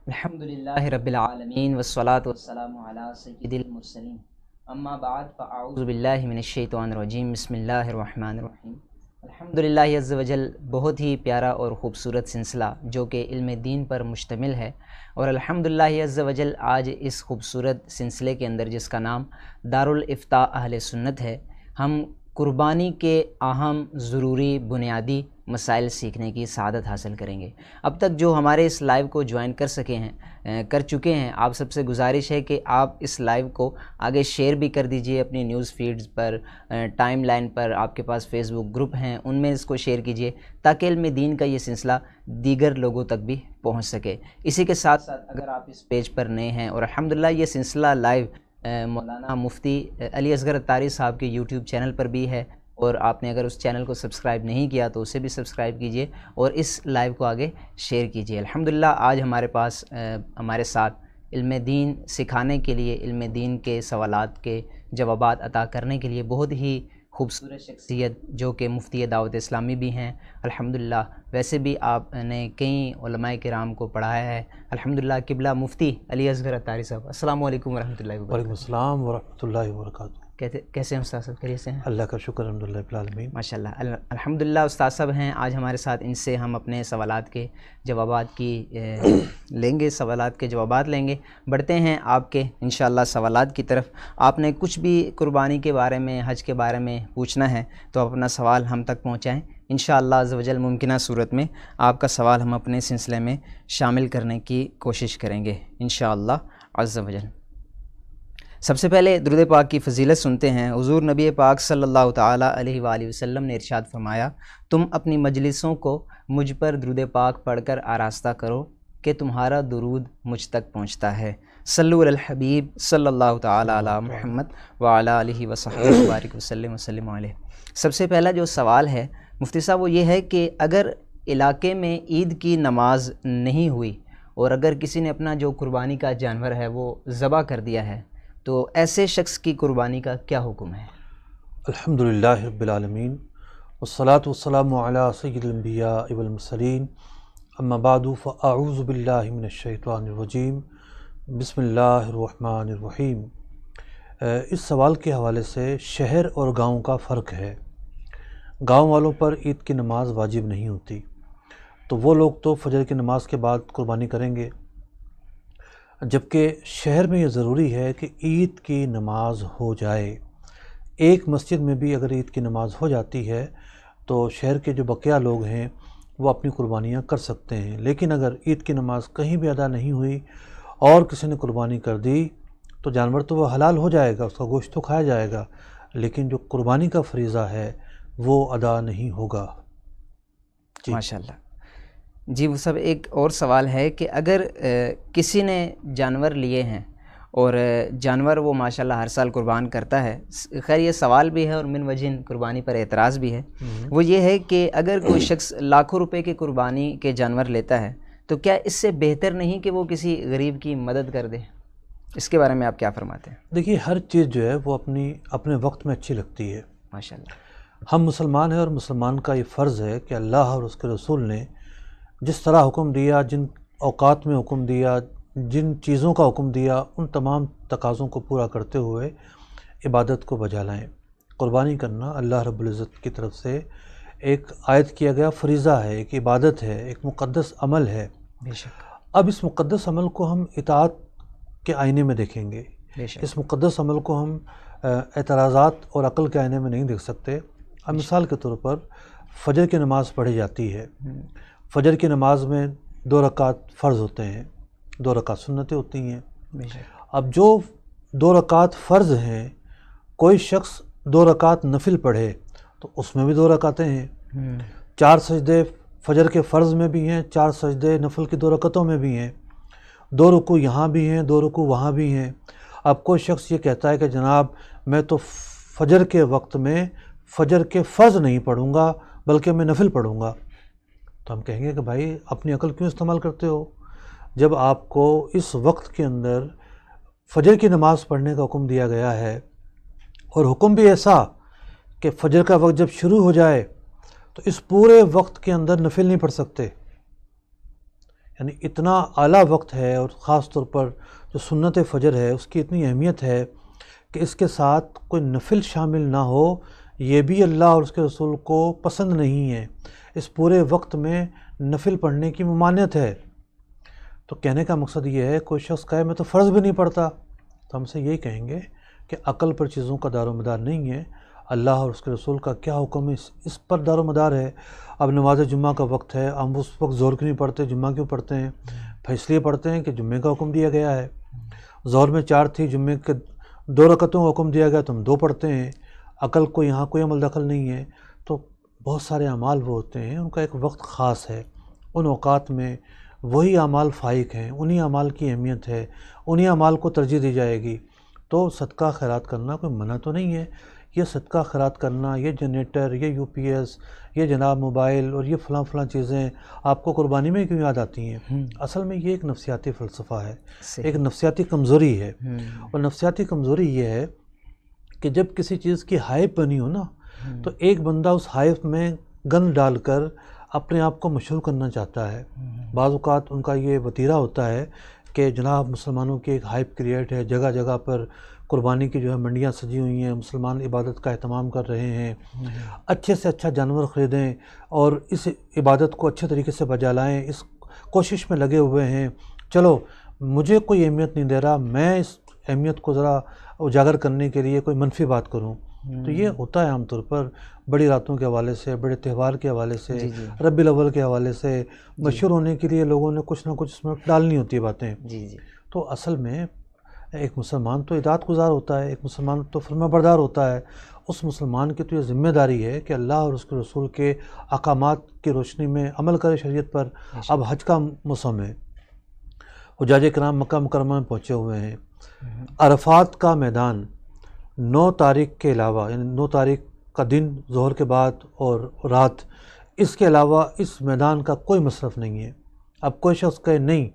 الحمدللہ رب العالمین والصلاة والسلام علی سید المرسلین اما بعد فاعوذ باللہ من الشیطان الرجیم بسم اللہ الرحمن الرحیم۔ الحمدللہ عز وجل بہت ہی پیارا اور خوبصورت سلسلہ جو کہ علم دین پر مشتمل ہے، اور الحمدللہ عز وجل آج اس خوبصورت سلسلے کے اندر جس کا نام دارالافتاء اہل سنت ہے، ہم قربانی کے اہم ضروری بنیادی مسائل سیکھنے کی سعادت حاصل کریں گے۔ اب تک جو ہمارے اس لائیو کو جوائن کر چکے ہیں، آپ سب سے گزارش ہے کہ آپ اس لائیو کو آگے شیئر بھی کر دیجئے اپنی نیوز فیڈز پر، ٹائم لائن پر، آپ کے پاس فیس بک گروپ ہیں ان میں اس کو شیئر کیجئے تاکہ علم دین کا یہ سلسلہ دیگر لوگوں تک بھی پہنچ سکے۔ اسی کے ساتھ ساتھ اگر آپ اس پیج پر نئے ہیں، اور الحمدللہ یہ سلسلہ لائیو مولانا مفتی علی اصغر اتاری صاحب کے یوٹیوب چینل پر بھی ہے، اور آپ نے اگر اس چینل کو سبسکرائب نہیں کیا تو اسے بھی سبسکرائب کیجئے اور اس لائیو کو آگے شیئر کیجئے۔ الحمدللہ آج ہمارے ساتھ علم دین سکھانے کے لیے، علم دین کے سوالات کے جوابات عطا کرنے کے لیے بہت ہی خوبصورت شخصیت جو کہ مفتی دعوت اسلامی بھی ہیں الحمدللہ، ویسے بھی آپ نے کئی علماء کرام کو پڑھایا ہے الحمدللہ، قبلہ مفتی علی اصغر اتاری صاحب، السلام علیکم ورحمۃ اللہ وبرکاتہ۔ وعلیکم السلام ورحمۃ اللہ وبرکاتہ۔ کیسے ہیں استاد صاحب؟ خیریت سے ہیں؟ اللہ کا شکر الحمدللہ رب العالمین۔ ماشاءاللہ الحمدللہ استاد صاحب ہیں آج ہمارے ساتھ، ان سے ہم اپنے سوالات کے جوابات لیں گے۔ بڑھتے ہیں آپ کے انشاءاللہ سوالات کی طرف۔ آپ نے کچھ بھی قربانی کے بارے میں، حج کے بارے میں پوچھنا ہے تو اپنا سوال ہم تک پہنچائیں، انشاءاللہ عز و جل ممکنہ صورت میں آپ کا سوال ہم اپنے سلسلے میں شامل کرنے کی کوشش کریں گے انشاءاللہ عز و جل۔ سب سے پہلے درود پاک کی فضیلت سنتے ہیں۔ حضور نبی پاک صلی اللہ تعالیٰ علیہ وآلہ وسلم نے ارشاد فرمایا، تم اپنی مجلسوں کو مجھ پر درود پاک پڑھ کر آراستہ کرو کہ تمہارا درود مجھ تک پہنچتا ہے۔ صلو علی الحبیب صلی اللہ تعالیٰ علی محمد وعلی آلہ وصحبہ وبارک وسلم علیہ۔ سب سے پہلا جو سوال ہے مفتی صاحب وہ یہ ہے کہ اگر علاقے میں عید کی نماز نہیں ہوئی اور اگر کسی نے اپنا جو قربانی کا جانور ہے وہ ذبح کر دیا ہے تو ایسے شخص کی قربانی کا کیا حکم ہے؟ الحمدللہ رب العالمین والصلاة والسلام علی سید الانبیاء والمرسلین، اما بعد فاعوذ باللہ من الشیطان الرجیم، بسم اللہ الرحمن الرحیم۔ اس سوال کے حوالے سے شہر اور گاؤں کا فرق ہے۔ گاؤں والوں پر عید کی نماز واجب نہیں ہوتی، تو وہ لوگ تو فجر کی نماز کے بعد قربانی کریں گے، جبکہ شہر میں یہ ضروری ہے کہ عید کی نماز ہو جائے۔ ایک مسجد میں بھی اگر عید کی نماز ہو جاتی ہے تو شہر کے جو بقیہ لوگ ہیں وہ اپنی قربانیاں کر سکتے ہیں، لیکن اگر عید کی نماز کہیں بھی ادا نہیں ہوئی اور کسی نے قربانی کر دی تو جانور تو وہ حلال ہو جائے گا، اس کا گوشت تو کھایا جائے گا، لیکن جو قربانی کا فریضہ ہے وہ ادا نہیں ہوگا۔ جی ماشاءاللہ۔ جی وہ سب ایک اور سوال ہے کہ اگر کسی نے جانور لیے ہیں اور جانور وہ ماشاءاللہ ہر سال قربان کرتا ہے، خیر یہ سوال بھی ہے اور من وجہ قربانی پر اعتراض بھی ہے، وہ یہ ہے کہ اگر کوئی شخص لاکھوں روپے کی قربانی کے جانور لیتا ہے تو کیا اس سے بہتر نہیں کہ وہ کسی غریب کی مدد کر دے؟ اس کے بارے میں آپ کیا فرماتے ہیں؟ دیکھیے ہر چیز جو ہے وہ اپنے وقت میں اچھی لگتی ہے۔ ماشاءاللہ ہم مسلمان ہیں اور مسلمان کا یہ فرض ہے کہ اللہ اور اس کے رسول نے جس طرح حکم دیا، جن اوقات میں حکم دیا، جن چیزوں کا حکم دیا، ان تمام تقاضوں کو پورا کرتے ہوئے عبادت کو بجا لائیں۔ قربانی کرنا اللہ رب العزت کی طرف سے ایک عائد کیا گیا فریضہ ہے، ایک عبادت ہے، ایک مقدس عمل ہے۔ بے شک۔ اب اس مقدس عمل کو ہم اطاعت کے آئینے میں دیکھیں گے، بے شک۔ اس مقدس عمل کو ہم اعتراضات اور عقل کے آئینے میں نہیں دیکھ سکتے۔ اب مثال کے طور پر فجر کی نماز پڑھی جاتی ہے، فجر کی نماز میں 2 رکعت فرض ہوتے ہیں، 2 رکعت سنتیں ہوتی ہیں۔ اب جو 2 رکعت فرض ہیں، کوئی شخص 2 رکعت نفل پڑھے تو اس میں بھی 2 رکعتیں ہیں، 4 سجدے فجر کے فرض میں بھی ہیں، 4 سجدے نفل کی 2 رکعتوں میں بھی ہیں، 2 رکوع یہاں بھی ہیں، 2 رکوع وہاں بھی ہیں۔ اب کوئی شخص یہ کہتا ہے کہ جناب میں تو فجر کے وقت میں فجر کے فرض نہیں پڑھوں گا بلکہ میں نفل پڑھوں گا، تو ہم کہیں گے کہ بھائی اپنی عقل کیوں استعمال کرتے ہو؟ جب آپ کو اس وقت کے اندر فجر کی نماز پڑھنے کا حکم دیا گیا ہے، اور حکم بھی ایسا کہ فجر کا وقت جب شروع ہو جائے تو اس پورے وقت کے اندر نفل نہیں پڑھ سکتے، یعنی اتنا اعلیٰ وقت ہے، اور خاص طور پر جو سنت فجر ہے اس کی اتنی اہمیت ہے کہ اس کے ساتھ کوئی نفل شامل نہ ہو، یہ بھی اللہ اور اس کے رسول کو پسند نہیں ہے۔ اس پورے وقت میں نفل پڑھنے کی ممانعت ہے۔ تو کہنے کا مقصد یہ ہے، کوئی شخص کہے میں تو فرض بھی نہیں پڑھتا، تو ہم سے یہی کہیں گے کہ عقل پر چیزوں کا دار و مدار نہیں ہے، اللہ اور اس کے رسول کا کیا حکم ہے اس پر دار و مدار ہے۔ اب نماز جمعہ کا وقت ہے، ہم اس وقت ظہر کیوں نہیں پڑھتے، جمعہ کیوں پڑھتے ہیں؟ اس لیے پڑھتے ہیں کہ جمعے کا حکم دیا گیا ہے۔ ظہر میں 4 تھی، جمعے کے 2 رکعتوں کا حکم دیا گیا تو ہم 2 پڑھتے ہیں۔ عقل کو یہاں کوئی عمل دخل نہیں ہے۔ تو بہت سارے اعمال وہ ہوتے ہیں، ان کا ایک وقت خاص ہے، ان اوقات میں وہی اعمال فائق ہیں، انہی اعمال کی اہمیت ہے، انہی اعمال کو ترجیح دی جائے گی۔ تو صدقہ خیرات کرنا کوئی منع تو نہیں ہے۔ یہ صدقہ خیرات کرنا، یہ جنریٹر، یہ یو پی ایس، یہ جناب موبائل اور یہ فلاں فلاں چیزیں آپ کو قربانی میں کیوں یاد آتی ہیں؟ اصل میں یہ ایک نفسیاتی فلسفہ ہے، ایک نفسیاتی کمزوری ہے۔ اور نفسیاتی کمزوری یہ ہے کہ جب کسی چیز کی ہائپ بنی ہو نا، تو ایک بندہ اس ہائپ میں گند ڈال کر اپنے آپ کو مشہور کرنا چاہتا ہے۔ بعض اوقات ان کا یہ وتیرہ ہوتا ہے کہ جناب مسلمانوں کی ایک ہائپ کریٹ ہے، جگہ جگہ پر قربانی کی جو ہے منڈیاں سجی ہوئی ہیں، مسلمان عبادت کا اہتمام کر رہے ہیں، اچھے سے اچھا جانور خریدیں اور اس عبادت کو اچھے طریقے سے بجا لائیں، اس کوشش میں لگے ہوئے ہیں۔ چلو مجھے کوئی اہمیت نہیں دے رہا، میں اس اہمیت کو ذرا اجاگر کرنے کے لیے کوئی منفی بات کروں۔ تو یہ ہوتا ہے عام طور پر بڑی راتوں کے حوالے سے، بڑے تہوار کے حوالے سے، ربیع الاول کے حوالے سے مشہور ہونے کے لیے لوگوں نے کچھ نہ کچھ اس میں ڈالنی ہوتی ہے باتیں۔ تو اصل میں ایک مسلمان تو اطاعت گزار ہوتا ہے، ایک مسلمان تو فرما بردار ہوتا ہے۔ اس مسلمان کی تو یہ ذمہ داری ہے کہ اللہ اور اس کے رسول کے احکامات کی روشنی میں عمل کرے شریعت پر۔ اب حج کا موسم ہے، حجاج کرام مکہ مکرمہ میں پہنچے ہوئے ہیں۔ عرفات کا میدان 9 تاریخ کے علاوہ، یعنی 9 تاریخ کا دن ظہر کے بعد اور رات، اس کے علاوہ اس میدان کا کوئی مصرف نہیں ہے۔ اب کوئی شخص کہے نہیں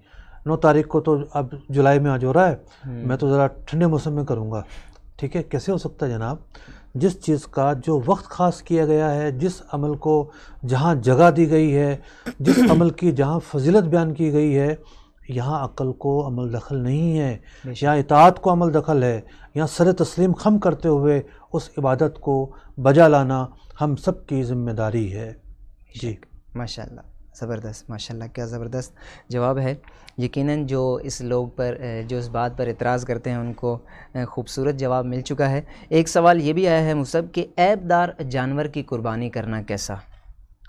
9 تاریخ کو تو اب جولائی میں آج ہو رہا ہے، میں تو ذرا ٹھنڈے موسم میں کروں گا، ٹھیک ہے، کیسے ہو سکتا ہے جناب؟ جس چیز کا جو وقت خاص کیا گیا ہے، جس عمل کو جہاں جگہ دی گئی ہے، جس عمل کی جہاں فضیلت بیان کی گئی ہے، یہاں عقل کو عمل دخل نہیں ہے، یہاں اطاعت کو عمل دخل ہے، یہاں سر تسلیم خم کرتے ہوئے اس عبادت کو بجا لانا ہم سب کی ذمہ داری ہے۔ جی ماشاءاللہ، زبردست، ماشاءاللہ، کیا زبردست جواب ہے۔ یقیناً جو اس لوگ پر جو اس بات پر اعتراض کرتے ہیں ان کو خوبصورت جواب مل چکا ہے۔ ایک سوال یہ بھی آیا ہے مصعب کہ عیب دار جانور کی قربانی کرنا کیسا،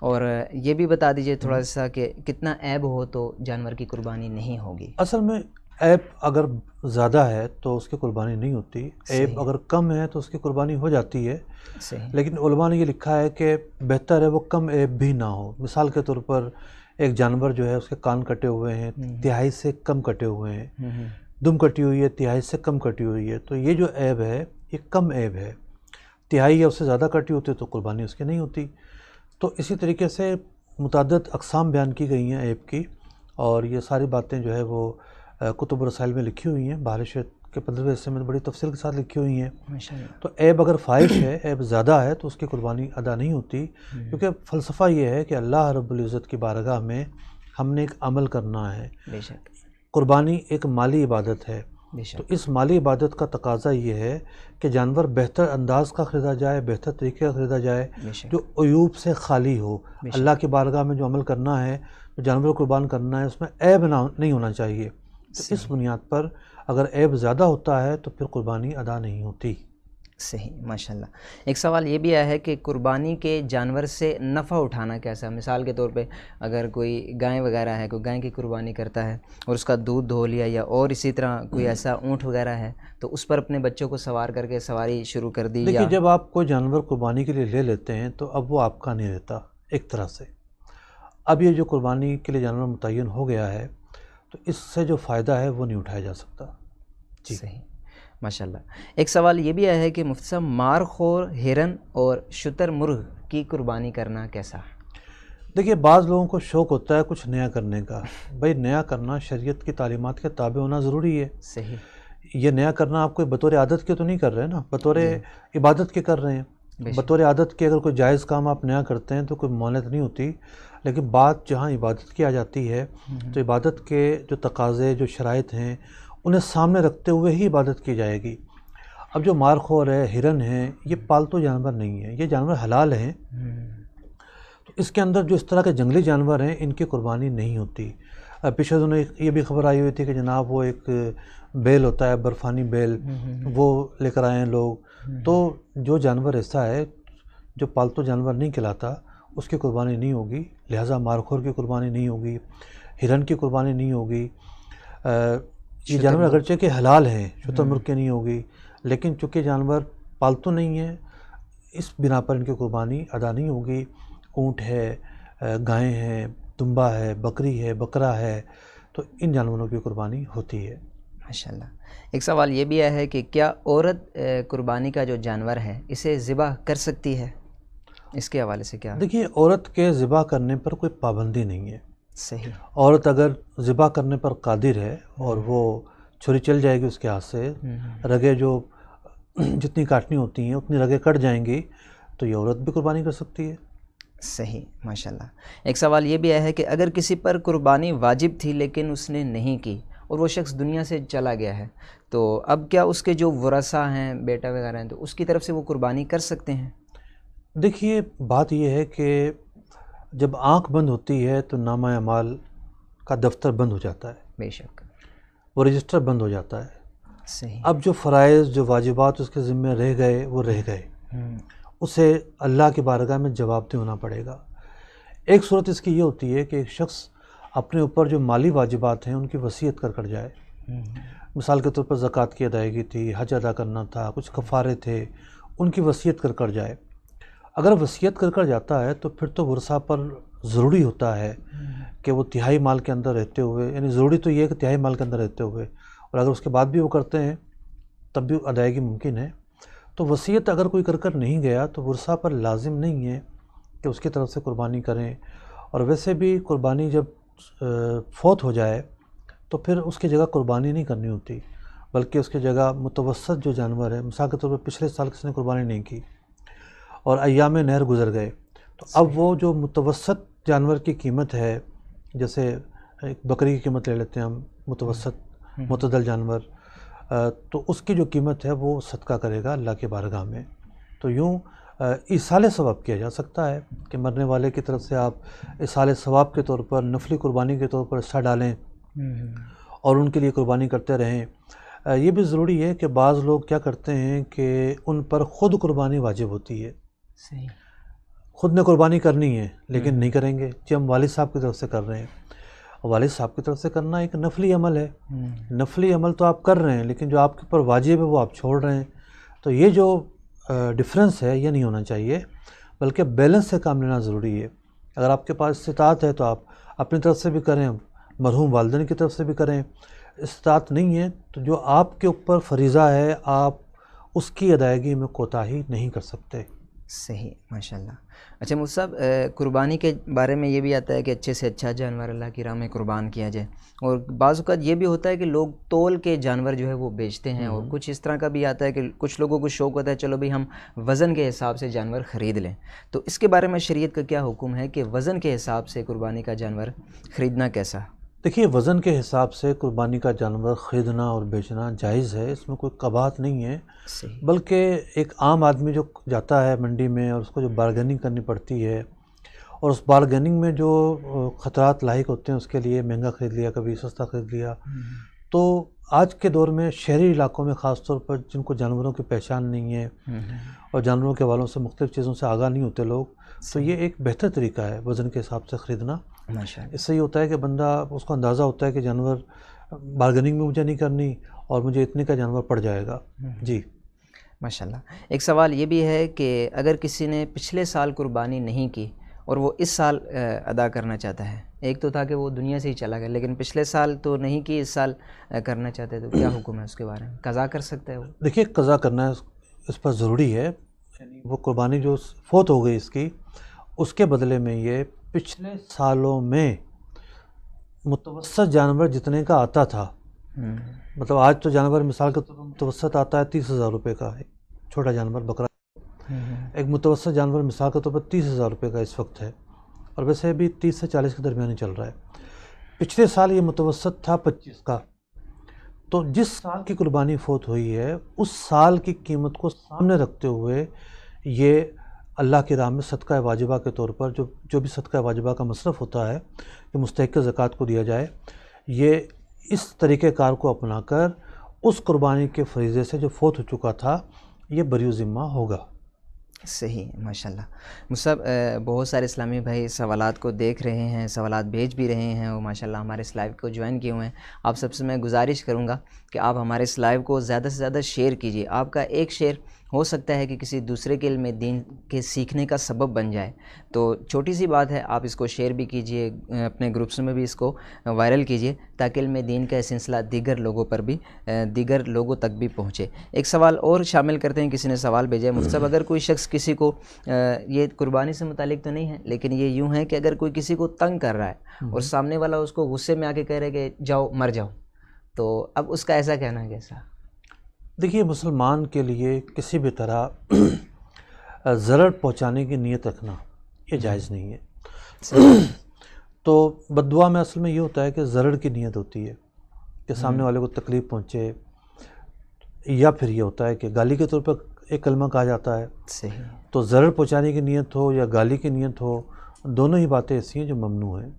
اور یہ بھی بتا دیجئے تھوڑا سا کہ کتنا عیب ہو تو جانور کی قربانی نہیں ہوگی؟ اصل میں عیب اگر زیادہ ہے تو اس کی قربانی نہیں ہوتی، عیب اگر کم ہے تو اس کی قربانی ہو جاتی ہے۔ لیکن علماء نے یہ لکھا ہے کہ بہتر ہے وہ کم عیب بھی نہ ہو۔ مثال کے طور پر ایک جانور جو ہے اس کے کان کٹے ہوئے ہیں، تہائی سے کم کٹے ہوئے ہیں، دم کٹی ہوئی ہے، تہائی سے کم کٹی ہوئی ہے، تو یہ جو عیب ہے یہ کم عیب ہے۔ تہائی یا اس سے زیادہ کٹی ہوتی ہے تو قربانی اس کی نہیں ہوتی۔ تو اسی طریقے سے متعدد اقسام بیان کی گئی ہیں عیب کی، اور یہ ساری باتیں جو ہے وہ کتب و رسائل میں لکھی ہوئی ہیں، بہار شریعت کے 15ویں حصے میں بڑی تفصیل کے ساتھ لکھی ہوئی ہیں۔ تو عیب اگر فاحش ہے، عیب زیادہ ہے تو اس کی قربانی ادا نہیں ہوتی، کیونکہ فلسفہ یہ ہے کہ اللہ رب العزت کی بارگاہ میں ہم نے ایک عمل کرنا ہے۔ قربانی ایک مالی عبادت ہے، تو اس مالی عبادت کا تقاضا یہ ہے کہ جانور بہتر انداز کا خریدا جائے، بہتر طریقے کا خریدا جائے، جو عیوب سے خالی ہو۔ اللہ کی بارگاہ میں جو عمل کرنا ہے، جو جانور قربان کرنا ہے، اس میں عیب نہیں ہونا چاہیے۔ تو اس بنیاد پر اگر عیب زیادہ ہوتا ہے تو پھر قربانی ادا نہیں ہوتی۔ صحیح، ماشاءاللہ۔ ایک سوال یہ بھی آیا ہے کہ قربانی کے جانور سے نفع اٹھانا کیسا؟ مثال کے طور پہ اگر کوئی گائے وغیرہ ہے، کوئی گائے کی قربانی کرتا ہے اور اس کا دودھ دھو لیا، یا اور اسی طرح کوئی ایسا اونٹ وغیرہ ہے تو اس پر اپنے بچوں کو سوار کر کے سواری شروع کر دی۔ دیکھیے جب آپ کوئی جانور قربانی کے لیے لے لیتے ہیں تو اب وہ آپ کا نہیں رہتا ایک طرح سے۔ اب یہ جو قربانی کے لیے جانور متعین ہو گیا ہے تو اس سے جو فائدہ ہے وہ نہیں اٹھایا جا سکتا۔ جی صحیح، ماشاءاللہ۔ ایک سوال یہ بھی آیا ہے کہ مفتی صاحب مار خور ہرن اور شتر مرغ کی قربانی کرنا کیسا؟ دیکھیے بعض لوگوں کو شوق ہوتا ہے کچھ نیا کرنے کا، بھائی نیا کرنا شریعت کی تعلیمات کے تابع ہونا ضروری ہے۔ صحیح، یہ نیا کرنا آپ کوئی بطور عادت کے تو نہیں کر رہے نا، بطور عبادت کے کر رہے ہیں۔ بطور عادت کے اگر کوئی جائز کام آپ نیا کرتے ہیں تو کوئی ممانعت نہیں ہوتی، لیکن بات جہاں عبادت کی آ جاتی ہے تو عبادت کے جو تقاضے جو شرائط ہیں انہیں سامنے رکھتے ہوئے ہی عبادت کی جائے گی۔ اب جو مارخور ہے، ہرن ہیں، یہ پالتو جانور نہیں ہیں، یہ جانور حلال ہیں، تو اس کے اندر جو اس طرح کے جنگلی جانور ہیں ان کی قربانی نہیں ہوتی۔ پچھلے دنوں یہ بھی خبر آئی ہوئی تھی کہ جناب وہ ایک بیل ہوتا ہے، برفانی بیل، وہ لے کر آئے ہیں لوگ، تو جو جانور ایسا ہے جو پالتو جانور نہیں کہلاتا اس کی قربانی نہیں ہوگی، لہٰذا مارخور کی قربانی نہیں ہوگی، ہرن کی قربانی نہیں ہوگی۔ یہ جانور اگرچہ کہ حلال ہیں، شتر مرغ کی نہیں ہوگی، لیکن چونکہ جانور پالتو نہیں ہیں اس بنا پر ان کی قربانی ادا نہیں ہوگی۔ اونٹ ہے، گائیں ہیں، دمبا ہے، بکری ہے، بکرا ہے، تو ان جانوروں کی قربانی ہوتی ہے۔ ماشاءاللہ۔ ایک سوال یہ بھی ہے کہ کیا عورت قربانی کا جو جانور ہے اسے ذبح کر سکتی ہے؟ اس کے حوالے سے کیا؟ دیکھیے، عورت کے ذبح کرنے پر کوئی پابندی نہیں ہے۔ صحیح۔ عورت اگر ذبح کرنے پر قادر ہے اور وہ چھری چل جائے گی اس کے ہاتھ سے، رگیں جو جتنی کاٹنی ہوتی ہیں اتنی رگیں کٹ جائیں گی، تو یہ عورت بھی قربانی کر سکتی ہے۔ صحیح، ماشاءاللہ۔ ایک سوال یہ بھی ہے کہ اگر کسی پر قربانی واجب تھی لیکن اس نے نہیں کی اور وہ شخص دنیا سے چلا گیا ہے، تو اب کیا اس کے جو ورثہ ہیں، بیٹا وغیرہ ہیں، تو اس کی طرف سے وہ قربانی کر سکتے ہیں؟ دیکھیے، بات یہ ہے کہ جب آنکھ بند ہوتی ہے تو نامہ اعمال کا دفتر بند ہو جاتا ہے، بے شک، وہ رجسٹر بند ہو جاتا ہے۔ صحیح۔ اب جو فرائض، جو واجبات اس کے ذمہ رہ گئے وہ رہ گئے، اسے اللہ کی بارگاہ میں جواب دہ ہونا پڑے گا۔ ایک صورت اس کی یہ ہوتی ہے کہ ایک شخص اپنے اوپر جو مالی واجبات ہیں ان کی وصیت کر جائے، مثال کے طور پر زکوٰۃ کی ادائیگی تھی، حج ادا کرنا تھا، کچھ کفارے تھے، ان کی وصیت کر جائے۔ اگر وصیت کر جاتا ہے تو پھر تو ورثہ پر ضروری ہوتا ہے کہ وہ تہائی مال کے اندر رہتے ہوئے، یعنی ضروری تو یہ ہے کہ تہائی مال کے اندر رہتے ہوئے، اور اگر اس کے بعد بھی وہ کرتے ہیں تب بھی ادائیگی ممکن ہے۔ تو وصیت اگر کوئی کر نہیں گیا تو ورثہ پر لازم نہیں ہے کہ اس کی طرف سے قربانی کریں، اور ویسے بھی قربانی جب فوت ہو جائے تو پھر اس کی جگہ قربانی نہیں کرنی ہوتی، بلکہ اس کی جگہ متوسط جو جانور ہے، مثال کے طور پر پچھلے سال کسی نے قربانی نہیں کی اور ایام نہر گزر گئے، تو اب وہ جو متوسط جانور کی قیمت ہے، جیسے ایک بکری کی قیمت لے لیتے ہیں ہم، متوسط معتدل جانور، تو اس کی جو قیمت ہے وہ صدقہ کرے گا اللہ کے بارگاہ میں۔ تو یوں ایصال ثواب کیا جا سکتا ہے کہ مرنے والے کی طرف سے آپ ایصال ثواب کے طور پر، نفلی قربانی کے طور پر حصہ ڈالیں اور ان کے لیے قربانی کرتے رہیں۔ یہ بھی ضروری ہے کہ بعض لوگ کیا کرتے ہیں کہ ان پر خود قربانی واجب ہوتی ہے، صحیح، خود نے قربانی کرنی ہے لیکن نہیں کریں گے، جی ہم والد صاحب کی طرف سے کر رہے ہیں۔ والد صاحب کی طرف سے کرنا ایک نفلی عمل ہے، نفلی عمل تو آپ کر رہے ہیں لیکن جو آپ کے اوپر واجب ہے وہ آپ چھوڑ رہے ہیں، تو یہ جو ڈفرینس ہے یہ نہیں ہونا چاہیے، بلکہ بیلنس سے کام لینا ضروری ہے۔ اگر آپ کے پاس استطاعت ہے تو آپ اپنی طرف سے بھی کریں، مرحوم والدین کی طرف سے بھی کریں۔ استطاعت نہیں ہے تو جو آپ کے اوپر فریضہ ہے آپ اس کی ادائیگی میں کوتاہی نہیں کر سکتے۔ صحیح، ماشاءاللہ۔ اچھا مفتی صاحب، قربانی کے بارے میں یہ بھی آتا ہے کہ اچھے سے اچھا جانور اللہ کی راہ میں قربان کیا جائے، اور بعض اوقات یہ بھی ہوتا ہے کہ لوگ تول کے جانور جو ہے وہ بیچتے ہیں، اور کچھ اس طرح کا بھی آتا ہے کہ کچھ لوگوں کو شوق ہوتا ہے چلو بھئی ہم وزن کے حساب سے جانور خرید لیں، تو اس کے بارے میں شریعت کا کیا حکم ہے کہ وزن کے حساب سے قربانی کا جانور خریدنا کیسا؟ دیکھیے، وزن کے حساب سے قربانی کا جانور خریدنا اور بیچنا جائز ہے، اس میں کوئی قباحت نہیں ہے، بلکہ ایک عام آدمی جو جاتا ہے منڈی میں اور اس کو جو بارگیننگ کرنی پڑتی ہے، اور اس بارگیننگ میں جو خطرات لاحق ہوتے ہیں اس کے لیے مہنگا خرید لیا، کبھی سستا خرید لیا، تو آج کے دور میں شہری علاقوں میں خاص طور پر جن کو جانوروں کی پہچان نہیں ہے اور جانوروں کے حوالوں سے مختلف چیزوں سے آگاہ نہیں ہوتے لوگ، تو یہ ایک بہتر طریقہ ہے وزن کے حساب سے خریدنا۔ اس سے یہ ہوتا ہے کہ بندہ، اس کو اندازہ ہوتا ہے کہ جانور بارگیننگ میں مجھے نہیں کرنی اور مجھے اتنے کا جانور پڑ جائے گا۔ جی ماشاءاللہ۔ ایک سوال یہ بھی ہے کہ اگر کسی نے پچھلے سال قربانی نہیں کی اور وہ اس سال ادا کرنا چاہتا ہے، ایک تو تھا کہ وہ دنیا سے ہی چلا گیا لیکن پچھلے سال تو نہیں کی، اس سال کرنا چاہتے، تو کیا حکم ہے اس کے بارے میں؟ قضا کر سکتا ہے وہ؟ دیکھیے، قضا کرنا اس پر ضروری ہے، یعنی وہ قربانی جو فوت ہو گئی اس کی، اس کے بدلے میں یہ پچھلے سالوں میں متوسط جانور جتنے کا آتا تھا، مطلب آج تو جانور مثال کے طور پر متوسط آتا ہے 30,000 روپے کا، ایک چھوٹا جانور بکرا، ایک متوسط جانور مثال کے طور پر 30,000 روپے کا اس وقت ہے، اور ویسے بھی 30 سے 40 کے درمیان ہی چل رہا ہے. پچھلے سال یہ متوسط تھا 25 کا. تو جس سال کی قربانی فوت ہوئی ہے اس سال کی قیمت کو سامنے رکھتے ہوئے یہ اللہ کی راہ میں صدقہ واجبہ کے طور پر جو بھی صدقہ واجبہ کا مصرف ہوتا ہے کہ مستحق زکوٰۃ کو دیا جائے، یہ اس طریقہ کار کو اپنا کر اس قربانی کے فریضے سے جو فوت ہو چکا تھا یہ بری ذمہ ہوگا. صحیح، ماشاءاللہ. مصعب، بہت سارے اسلامی بھائی سوالات کو دیکھ رہے ہیں، سوالات بھیج بھی رہے ہیں اور ماشاءاللہ ہمارے اس لائیو کو جوائن کیے ہوئے ہیں. آپ سب سے میں گزارش کروں گا کہ آپ ہمارے اس لائیو کو زیادہ سے زیادہ شیئر کیجیے. آپ کا ایک شیئر ہو سکتا ہے کہ کسی دوسرے کے علم دین کے سیکھنے کا سبب بن جائے. تو چھوٹی سی بات ہے، آپ اس کو شیئر بھی کیجیے، اپنے گروپس میں بھی اس کو وائرل کیجیے تاکہ علم دین کا سلسلہ دیگر لوگوں پر بھی دیگر لوگوں تک بھی پہنچے. ایک سوال اور شامل کرتے ہیں. کسی نے سوال بھیجا ہے، مفتی صاحب اگر کوئی شخص کسی کو یہ قربانی سے متعلق تو نہیں ہے لیکن یہ یوں ہے کہ اگر کوئی کسی کو تنگ کر رہا ہے اور سامنے والا اس کو غصے میں آ کے کہہ رہا ہے کہ جاؤ مر جاؤ، تو اب اس کا ایسا کہنا ہے کیسا؟ دیکھیے، مسلمان کے لیے کسی بھی طرح ضرر پہنچانے کی نیت رکھنا یہ جائز نہیں ہے. تو بد دعا میں اصل میں یہ ہوتا ہے کہ ضرر کی نیت ہوتی ہے کہ سامنے والے کو تکلیف پہنچے، یا پھر یہ ہوتا ہے کہ گالی کے طور پر ایک کلمہ کہا جاتا ہے. صحیح. تو ضرر پہنچانے کی نیت ہو یا گالی کی نیت ہو، دونوں ہی باتیں ایسی ہیں جو ممنوع ہیں.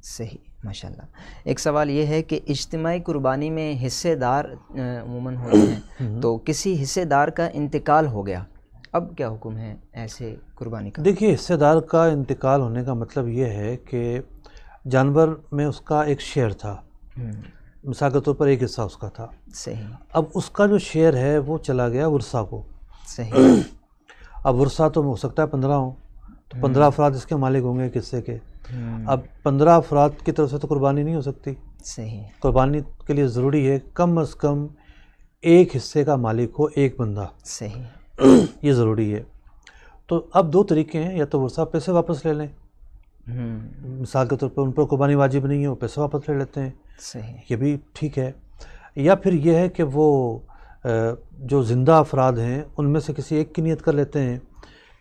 صحیح، ماشاءاللہ. ایک سوال یہ ہے کہ اجتماعی قربانی میں حصے دار عموماً ہوتے ہیں، تو کسی حصے دار کا انتقال ہو گیا، اب کیا حکم ہے ایسے قربانی کا؟ دیکھیے، حصے دار کا انتقال ہونے کا مطلب یہ ہے کہ جانور میں اس کا ایک شیئر تھا، مثال کے طور پر ایک حصہ اس کا تھا. صحیح. اب اس کا جو شیئر ہے وہ چلا گیا ورثہ کو. صحیح. اب ورثہ تو ہو سکتا ہے 15 ہوں، تو 15 افراد اس کے مالک ہوں گے ایک حصے کے. اب 15 افراد کی طرف سے تو قربانی نہیں ہو سکتی. صحیح. قربانی کے لیے ضروری ہے کم از کم ایک حصے کا مالک ہو ایک بندہ. صحیح. یہ ضروری ہے. تو اب دو طریقے ہیں، یا تو ورثہ پیسے واپس لے لیں، مثال کے طور پر ان پر قربانی واجب نہیں ہے، وہ پیسے واپس لے لیتے ہیں. صحیح. یہ بھی ٹھیک ہے. یا پھر یہ ہے کہ وہ جو زندہ افراد ہیں ان میں سے کسی ایک کی نیت کر لیتے ہیں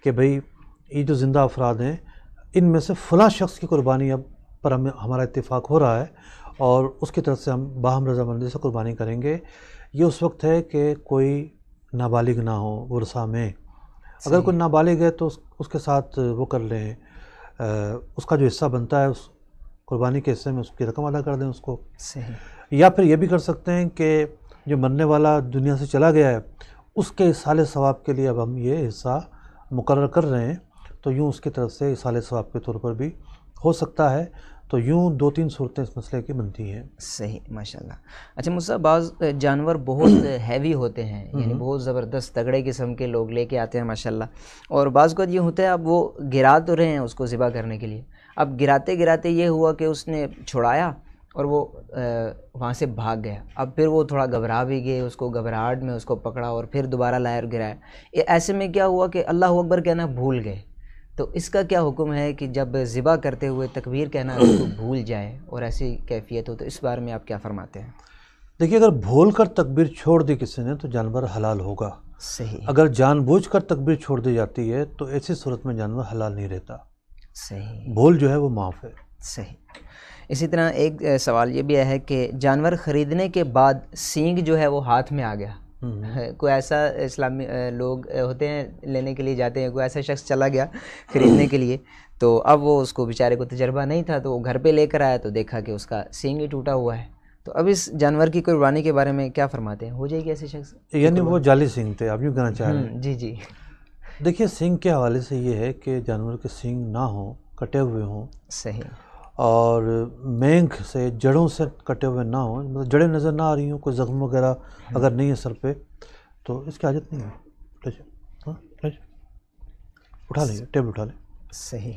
کہ بھئی یہ جو زندہ افراد ہیں ان میں سے فلاں شخص کی قربانی اب پر ہمارا اتفاق ہو رہا ہے اور اس کی طرف سے ہم باہم رضامندی سے قربانی کریں گے. یہ اس وقت ہے کہ کوئی نابالغ نہ ہو ورثہ میں. اگر کوئی نابالغ ہے تو اس کے ساتھ وہ کر لیں، اس کا جو حصہ بنتا ہے اس قربانی کے حصے میں اس کی رقم ادا کر دیں اس کو. صحیح. یا پھر یہ بھی کر سکتے ہیں کہ جو مرنے والا دنیا سے چلا گیا ہے اس کے اصالِ ثواب کے لیے اب ہم یہ حصہ مقرر کر رہے ہیں، تو یوں اس کی طرف سے اصالِ ثواب کے طور پر بھی ہو سکتا ہے. تو یوں 2-3 صورتیں اس مسئلے کی بنتی ہیں. صحیح، ماشاءاللہ. اچھا مصعب، بعض جانور بہت ہیوی ہوتے ہیں، یعنی بہت زبردست تگڑے قسم کے لوگ لے کے آتے ہیں ماشاءاللہ، اور بعض کو یہ ہوتا ہے اب وہ گرا تو رہے ہیں اس کو ذبح کرنے کے لیے، اب گراتے گراتے یہ ہوا کہ اس نے چھڑایا اور وہ وہاں سے بھاگ گیا. اب پھر وہ تھوڑا گھبرا بھی گئے، اس کو گھبراہٹ میں اس کو پکڑا اور پھر دوبارہ لایا اور گرایا. ایسے میں کیا ہوا کہ اللہ اکبر کہنا بھول گئے. تو اس کا کیا حکم ہے کہ جب ذبح کرتے ہوئے تکبیر کہنا اس کو بھول جائے اور ایسی کیفیت ہو، تو اس بارے میں آپ کیا فرماتے ہیں؟ دیکھیے، اگر بھول کر تکبیر چھوڑ دی کسی نے تو جانور حلال ہوگا. صحیح. اگر جان بوجھ کر تکبیر چھوڑ دی جاتی ہے تو ایسی صورت میں جانور حلال نہیں رہتا. صحیح. بھول جو ہے وہ معاف ہے. صحیح. اسی طرح ایک سوال یہ بھی ہے کہ جانور خریدنے کے بعد سینگ جو ہے وہ ہاتھ میں آ گیا، کوئی ایسا اسلامی لوگ ہوتے ہیں لینے کے لیے جاتے ہیں، کوئی ایسا شخص چلا گیا خریدنے کے لیے، تو اب وہ اس کو بیچارے کو تجربہ نہیں تھا تو وہ گھر پہ لے کر آیا تو دیکھا کہ اس کا سینگ ہی ٹوٹا ہوا ہے. تو اب اس جانور کی قربانی کے بارے میں کیا فرماتے ہیں؟ ہو جائے گی ایسے شخص؟ یعنی وہ جعلی سینگ تھے، آپ یوں کہنا چاہ رہے ہیں؟ جی جی. دیکھیے، سینگ کے حوالے سے یہ ہے کہ جانور کے سینگ نہ ہوں، کٹے ہوئے ہوں. صحیح. اور مینگ سے جڑوں سے کٹے ہوئے نہ ہوں، مطلب جڑیں نظر نہ آ رہی ہوں، کوئی زخم وغیرہ اگر نہیں ہے سر پہ تو اس کی حاجت نہیں ہے. اٹھا لیں، ٹیبل اٹھا لیں. صحیح.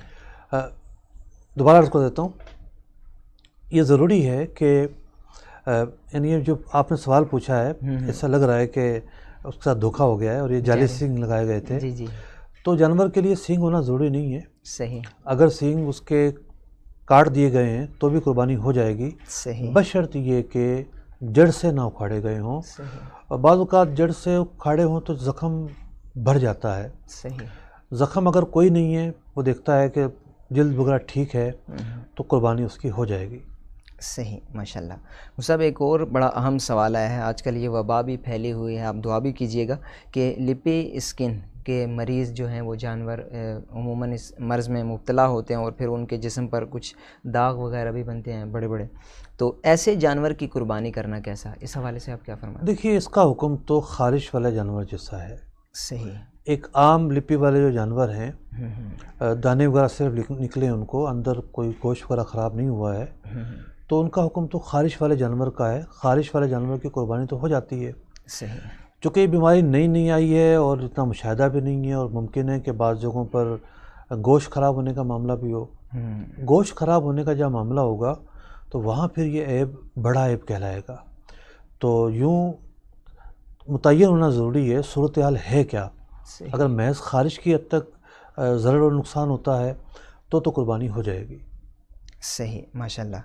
دوبارہ عرض کر دیتا ہوں، یہ ضروری ہے کہ یعنی جو آپ نے سوال پوچھا ہے ایسا لگ رہا ہے کہ اس کے ساتھ دھوکہ ہو گیا ہے اور یہ جعلی سینگ لگائے گئے تھے. جی جی. تو جانور کے لیے سینگ ہونا ضروری نہیں ہے. صحیح. اگر سینگ اس کے کاٹ دیے گئے ہیں تو بھی قربانی ہو جائے گی. صحیح. بشرط یہ کہ جڑ سے نہ اکھاڑے گئے ہوں. اور بعض اوقات جڑ سے اکھاڑے ہوں تو زخم بڑھ جاتا ہے. صحیح. زخم اگر کوئی نہیں ہے، وہ دیکھتا ہے کہ جلد وغیرہ ٹھیک ہے تو قربانی اس کی ہو جائے گی۔ صحیح، ماشاءاللہ۔ صاحب ایک اور بڑا اہم سوال آیا ہے، آج کل یہ وبا بھی پھیلی ہوئی ہے، آپ دعا بھی کیجئے گا کہ لپی اسکن کے مریض جو ہیں وہ جانور عموماً اس مرض میں مبتلا ہوتے ہیں اور پھر ان کے جسم پر کچھ داغ وغیرہ بھی بنتے ہیں بڑے بڑے، تو ایسے جانور کی قربانی کرنا کیسا؟ اس حوالے سے آپ کیا فرمائیں؟ دیکھیے اس کا حکم تو خارش والے جانور جیسا ہے۔ صحیح۔ ایک عام لپی والے جو جانور ہیں، دانے وغیرہ صرف نکلے ان کو، اندر کوئی گوشت وغیرہ خراب نہیں ہوا ہے، تو ان کا حکم تو خارش والے جانور کا ہے۔ خارش والے جانور کی قربانی تو ہو جاتی ہے۔ صحیح۔ چونکہ یہ بیماری نئی آئی ہے اور اتنا مشاہدہ بھی نہیں ہے، اور ممکن ہے کہ بعض جگہوں پر گوشت خراب ہونے کا معاملہ بھی ہو۔ گوشت خراب ہونے کا جب معاملہ ہوگا تو وہاں پھر یہ عیب بڑا عیب کہلائے گا۔ تو یوں متعین ہونا ضروری ہے صورتحال ہے کیا۔ اگر محض خارش کی حد تک ضرر اور نقصان ہوتا ہے تو قربانی ہو جائے گی۔ صحیح، ماشاءاللہ۔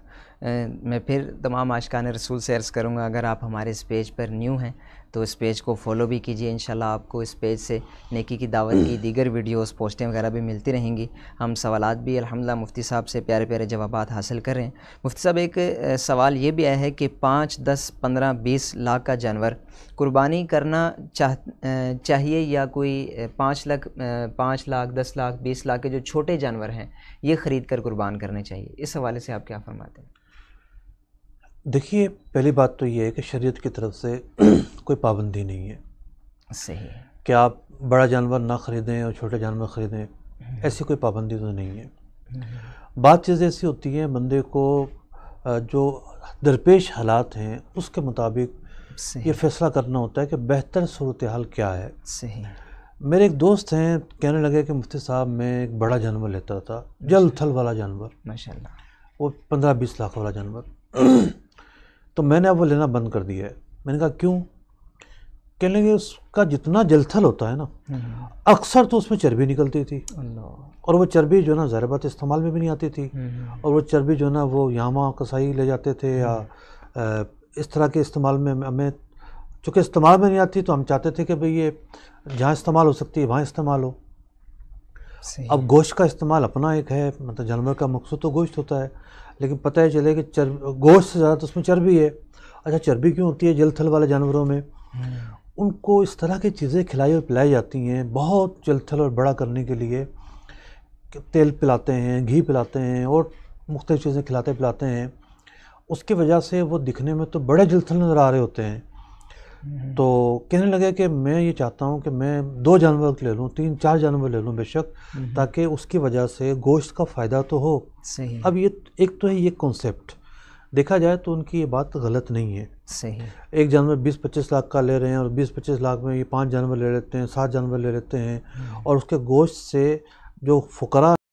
میں پھر تمام عاشقان رسول سے عرض کروں گا، اگر آپ ہمارے اس پیج پر نیو ہیں تو اس پیج کو فالو بھی کیجئے، انشاءاللہ آپ کو اس پیج سے نیکی کی دعوت کی دیگر ویڈیوز، پوسٹیں وغیرہ بھی ملتی رہیں گی۔ ہم سوالات بھی الحمدللہ مفتی صاحب سے پیارے پیارے جوابات حاصل کر رہے ہیں۔ مفتی صاحب ایک سوال یہ بھی آیا ہے کہ 5، 10، 15، 20 لاکھ کا جانور قربانی کرنا چاہیے یا کوئی 5 لاکھ، 10 لاکھ، 20 لاکھ کے جو چھوٹے جانور ہیں یہ خرید کر قربان کرنے چاہیے؟ اس حوالے سے آپ کیا فرماتے ہیں؟ دیکھیے پہلی بات تو یہ ہے کہ شریعت کی طرف سے کوئی پابندی نہیں ہے۔ صحیح۔ کہ آپ بڑا جانور نہ خریدیں اور چھوٹے جانور خریدیں، ایسی کوئی پابندی تو نہیں ہے۔ بات چیزیں ایسی ہوتی ہیں بندے کو جو درپیش حالات ہیں اس کے مطابق یہ فیصلہ کرنا ہوتا ہے کہ بہتر صورتحال کیا ہے۔ صحیح۔ میرے ایک دوست ہیں، کہنے لگے کہ مفتی صاحب میں ایک بڑا جانور لیتا تھا، جل تھل والا جانور، ماشاءاللہ، وہ 15-20 لاکھ والا جانور، تو میں نے اب وہ لینا بند کر دیا ہے۔ میں نے کہا کیوں؟ کہنے لگے اس کا جتنا جل تھل ہوتا ہے نا، اکثر تو اس میں چربی نکلتی تھی، اور وہ چربی جو ہے نا ظاہر بات استعمال میں بھی نہیں آتی تھی، اور وہ چربی جو ہے نا وہ یہاں وہاں کسائی لے جاتے تھے، یا اس طرح کے استعمال میں ہمیں چونکہ استعمال میں نہیں آتی تو ہم چاہتے تھے کہ بھئی یہ جہاں استعمال ہو سکتی ہے وہاں استعمال ہو۔ اب گوشت کا استعمال اپنا ایک ہے، مطلب جانور کا مقصود تو گوشت ہوتا ہے، لیکن پتہ ہی چلے کہ گوشت سے زیادہ تو اس میں چربی ہے۔ اچھا چربی کیوں ہوتی ہے جل تھل والے جانوروں میں؟ ان کو اس طرح کی چیزیں کھلائی اور پلائی جاتی ہیں بہت جل تھل اور بڑا کرنے کے لیے، تیل پلاتے ہیں، گھی پلاتے ہیں، اور مختلف چیزیں کھلاتے پلاتے ہیں، اس کی وجہ سے وہ دکھنے میں تو بڑے جل تھل نظر آ رہے ہوتے ہیں۔ تو کہنے لگے کہ میں یہ چاہتا ہوں کہ میں 2 جانور لے لوں، 3-4 جانور لے لوں بے شک، تاکہ اس کی وجہ سے گوشت کا فائدہ تو ہو۔ صحیح۔ اب یہ ایک تو ہے یہ کنسیپٹ، دیکھا جائے تو ان کی یہ بات غلط نہیں ہے۔ صحیح۔ ایک جانور 20-25 لاکھ کا لے رہے ہیں، اور 20-25 لاکھ میں یہ 5 جانور لے لیتے ہیں، 7 جانور لے لیتے ہیں، اور اس کے گوشت سے جو فقراء